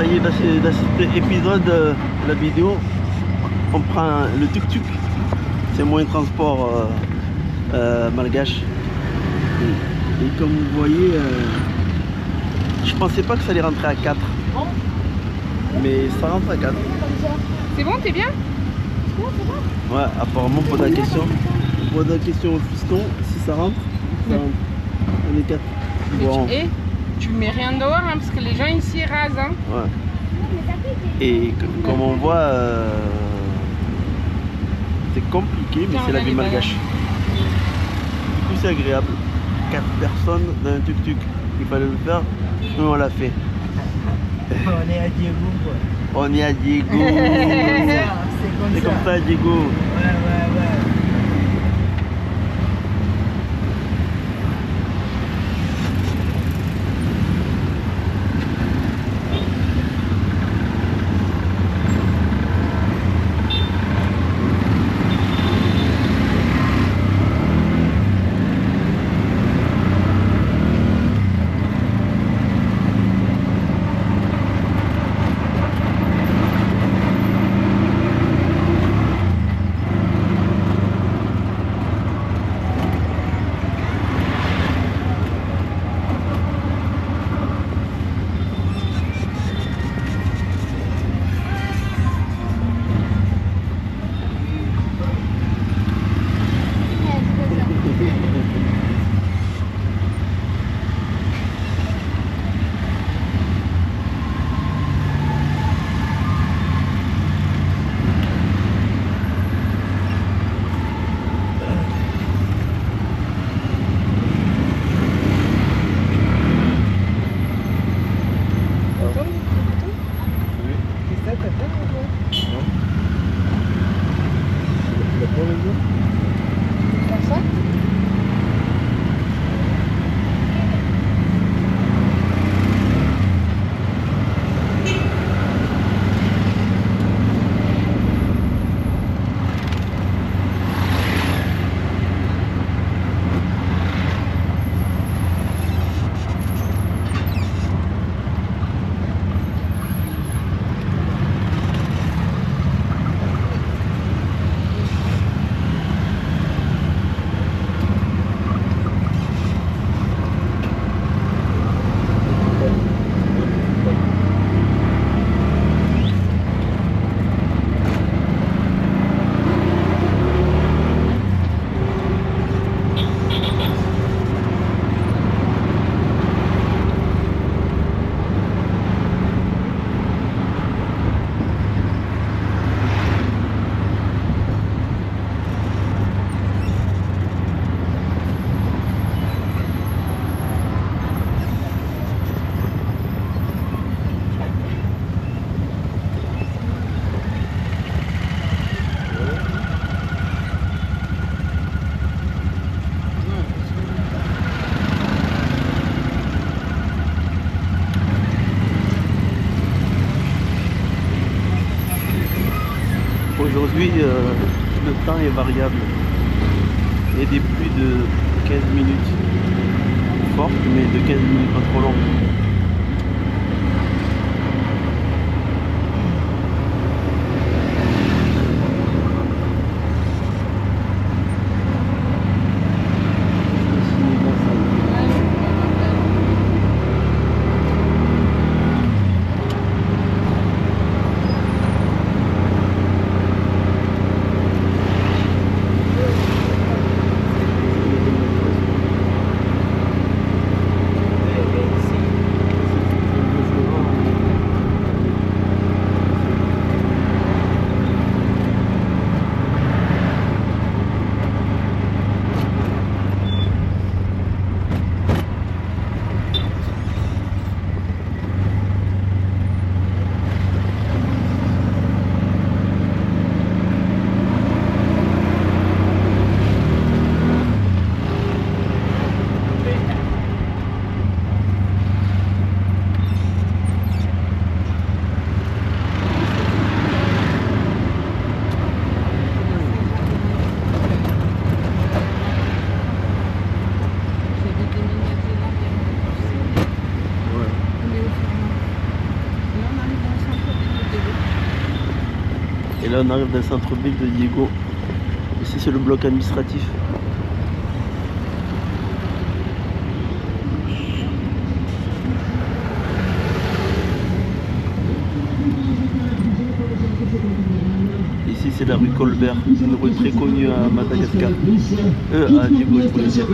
ça y est, dans cet épisode de la vidéo, on prend le tuk-tuk. C'est un moyen de transport malgache. Et comme vous voyez, je pensais pas que ça allait rentrer à 4. Mais ça rentre à 4. C'est bon, t'es bien? Ouais, apparemment, pour la question au fiston, si ça rentre, on est 4. Bon. Et tu mets rien dehors, hein, parce que les gens ici rasent. Hein. Ouais. Et comme on voit, c'est compliqué, mais c'est la vie malgache. Du coup, c'est agréable. 4 personnes dans un tuk-tuk. Il fallait le faire, nous on l'a fait. On est à Diego, quoi. On est à Diego. C'est comme ça, Diego. Ouais. Aujourd'hui, le temps est variable. Il y a des pluies de 15 minutes fortes, mais de 15 minutes pas trop longues. là on arrive dans le centre-ville de Diego. Ici c'est le bloc administratif. Ici c'est la rue Colbert, une rue très connue à Madagascar. À Diego, je voulais dire.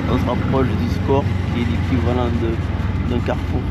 On se rapproche du score qui est l'équivalent d'un carrefour.